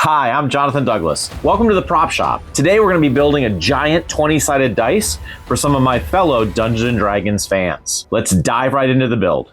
Hi, I'm Jonathan Douglas. Welcome to the Prop Shop. Today we're going to be building a giant 20-sided dice for some of my fellow Dungeons & Dragons fans. Let's dive right into the build.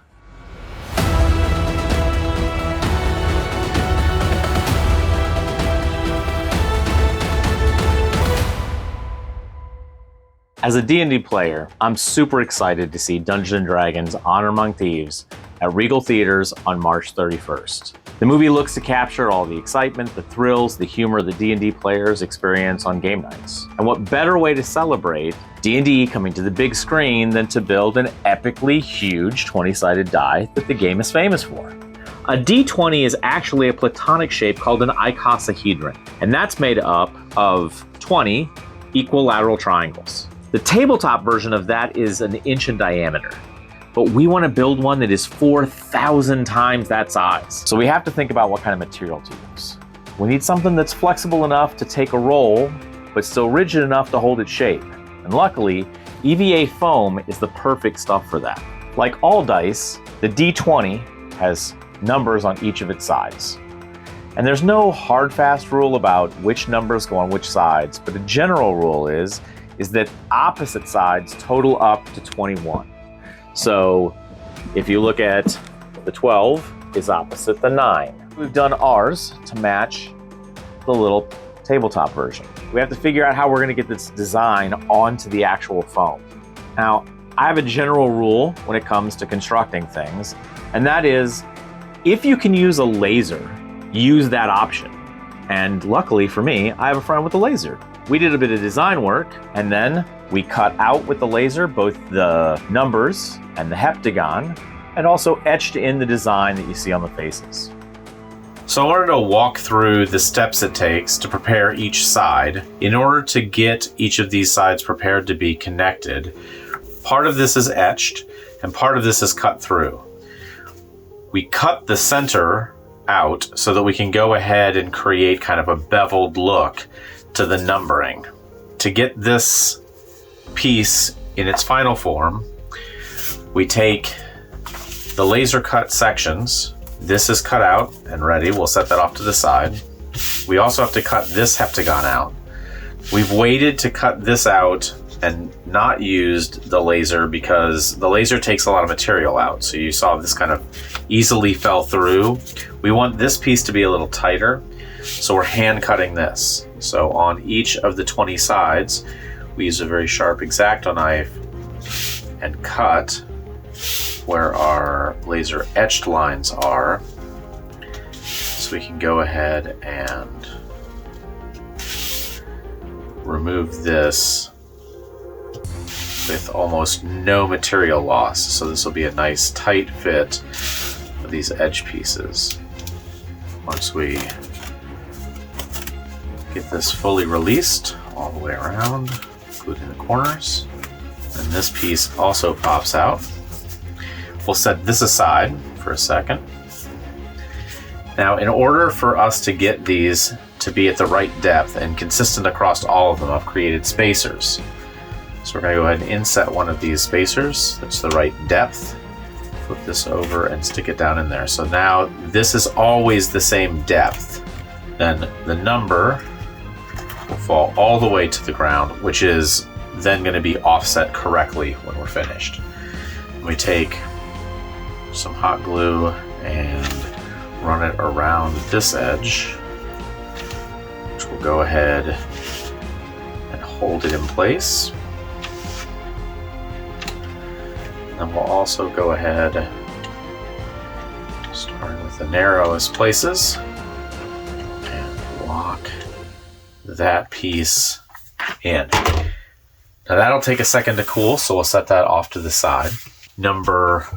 As a D&D player, I'm super excited to see Dungeons & Dragons Among Thieves at Regal Theaters on March 31st. The movie looks to capture all the excitement, the thrills, the humor the D&D players experience on game nights. And what better way to celebrate D&D coming to the big screen than to build an epically huge 20-sided die that the game is famous for. A D20 is actually a platonic shape called an icosahedron, and that's made up of 20 equilateral triangles. The tabletop version of that is an inch in diameter, but we want to build one that is 4,000 times that size. So we have to think about what kind of material to use. We need something that's flexible enough to take a roll, but still rigid enough to hold its shape. And luckily, EVA foam is the perfect stuff for that. Like all dice, the D20 has numbers on each of its sides. And there's no hard fast rule about which numbers go on which sides, but a general rule is that opposite sides total up to 21. So if you look at the 12 is opposite the 9. We've done ours to match the little tabletop version. We have to figure out how we're going to get this design onto the actual foam. Now, I have a general rule when it comes to constructing things, and that is if you can use a laser, use that option. And luckily for me, I have a friend with a laser. We did a bit of design work, and then we cut out with the laser both the numbers and the heptagon, and also etched in the design that you see on the faces. So I wanted to walk through the steps it takes to prepare each side in order to get each of these sides prepared to be connected. Part of this is etched, and part of this is cut through. We cut the center out so that we can go ahead and create kind of a beveled look to the numbering. To get this piece in its final form, we take the laser cut sections. This is cut out and ready. We'll set that off to the side. We also have to cut this heptagon out. We've waited to cut this out and not used the laser because the laser takes a lot of material out. So you saw this kind of easily fell through. We want this piece to be a little tighter, so we're hand cutting this. So on each of the 20 sides, we use a very sharp X-Acto knife and cut where our laser etched lines are. So we can go ahead and remove this with almost no material loss. So this will be a nice tight fit of these edge pieces. Once we get this fully released all the way around, including the corners, and this piece also pops out. We'll set this aside for a second. Now, in order for us to get these to be at the right depth and consistent across all of them, I've created spacers. So we're going to go ahead and inset one of these spacers that's the right depth. Flip this over and stick it down in there. So now this is always the same depth. Then the number will fall all the way to the ground, which is then going to be offset correctly when we're finished. We take some hot glue and run it around this edge, which will go ahead and hold it in place. And we'll also go ahead, starting with the narrowest places, and lock that piece in. Now that'll take a second to cool, so we'll set that off to the side. Number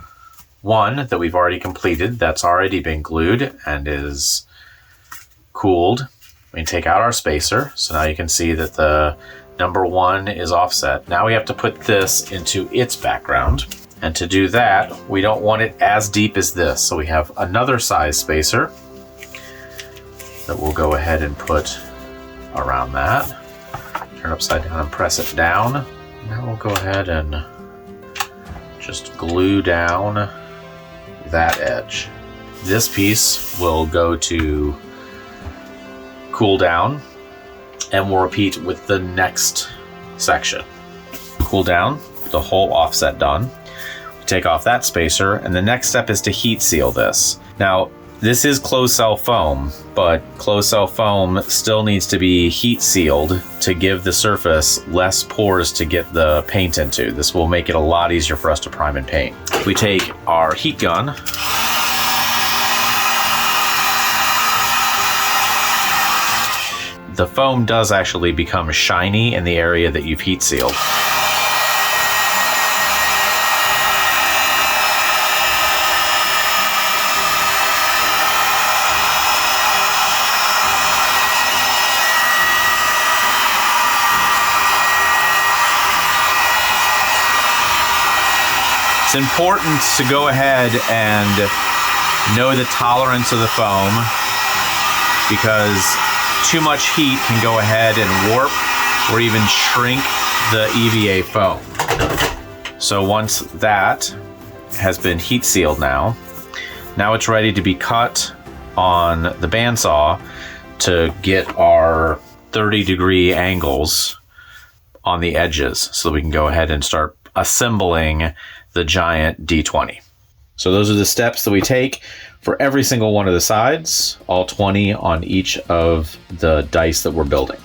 1 that we've already completed, that's already been glued and is cooled. We can take out our spacer, so now you can see that the number 1 is offset. Now we have to put this into its background. And to do that, we don't want it as deep as this. So we have another size spacer that we'll go ahead and put around that. Turn upside down and press it down. Now we'll go ahead and just glue down that edge. This piece will go to cool down, and we'll repeat with the next section. Cool down, the whole offset done. Take off that spacer, and the next step is to heat seal this. Now, this is closed cell foam, but closed cell foam still needs to be heat sealed to give the surface less pores to get the paint into. This will make it a lot easier for us to prime and paint. We take our heat gun, the foam does actually become shiny in the area that you've heat sealed. It's important to go ahead and know the tolerance of the foam, because too much heat can go ahead and warp or even shrink the EVA foam. So once that has been heat sealed now it's ready to be cut on the bandsaw to get our 30-degree angles on the edges so that we can go ahead and start assembling the giant D20. So those are the steps that we take for every single one of the sides, all 20 on each of the dice that we're building.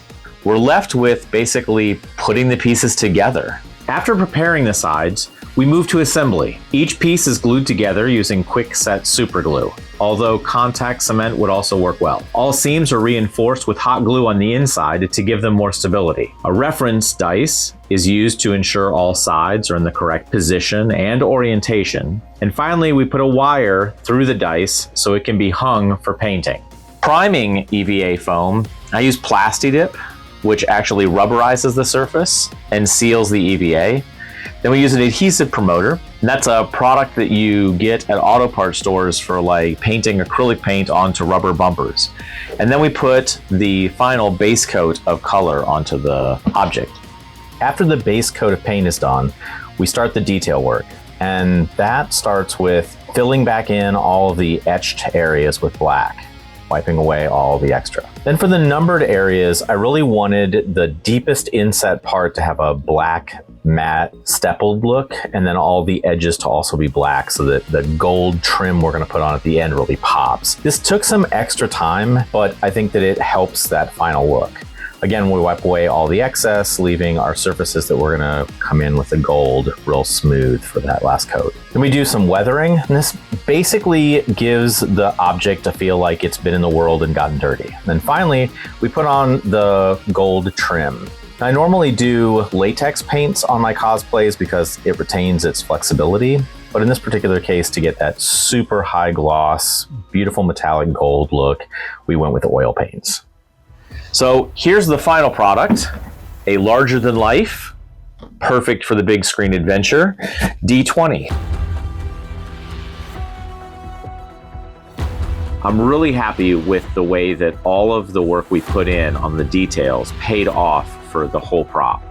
We're left with basically putting the pieces together. After preparing the sides, we move to assembly. Each piece is glued together using quick set super glue, although contact cement would also work well. All seams are reinforced with hot glue on the inside to give them more stability. A reference dice is used to ensure all sides are in the correct position and orientation. And finally, we put a wire through the dice so it can be hung for painting. Priming EVA foam, I use Plasti-Dip, which actually rubberizes the surface and seals the EVA. Then we use an adhesive promoter, and that's a product that you get at auto parts stores for like painting acrylic paint onto rubber bumpers. And then we put the final base coat of color onto the object. After the base coat of paint is done, we start the detail work. And that starts with filling back in all of the etched areas with black, wiping away all the extra. Then for the numbered areas, I really wanted the deepest inset part to have a black matte stippled look, and then all the edges to also be black so that the gold trim we're gonna put on at the end really pops. This took some extra time, but I think that it helps that final look. Again, we wipe away all the excess, leaving our surfaces that we're gonna come in with the gold real smooth for that last coat. Then we do some weathering, and this basically gives the object to feel like it's been in the world and gotten dirty. And then finally, we put on the gold trim. I normally do latex paints on my cosplays because it retains its flexibility, but in this particular case, to get that super high gloss, beautiful metallic gold look, we went with oil paints. So here's the final product, a larger than life, perfect for the big screen adventure, D20. I'm really happy with the way that all of the work we put in on the details paid off for the whole prop.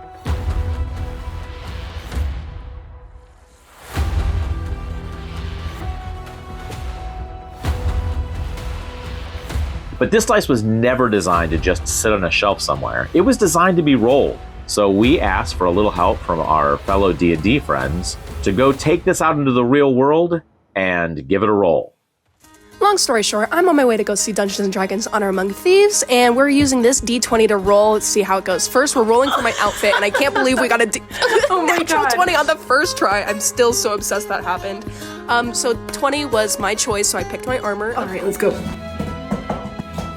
But this dice was never designed to just sit on a shelf somewhere. It was designed to be rolled. So we asked for a little help from our fellow D&D friends to go take this out into the real world and give it a roll. Long story short, I'm on my way to go see Dungeons & Dragons Honor Among Thieves, and we're using this D20 to roll. Let's see how it goes. First, we're rolling for my outfit, and I can't believe we got a natural 20 on the first try. I'm still so obsessed that happened. So 20 was my choice, so I picked my armor. All right, let's go.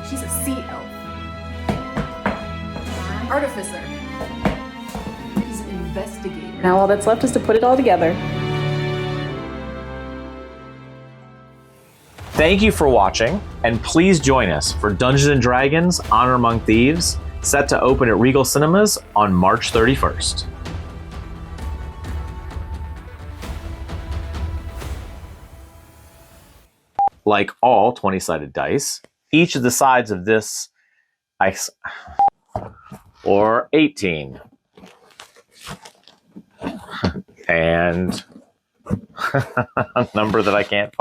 She's a sea elf. Artificer. He's an investigator. Now all that's left is to put it all together. Thank you for watching, and please join us for Dungeons & Dragons Honor Among Thieves, set to open at Regal Cinemas on March 31st. Like all 20-sided dice, each of the sides of this ice, or 18, and a number that I can't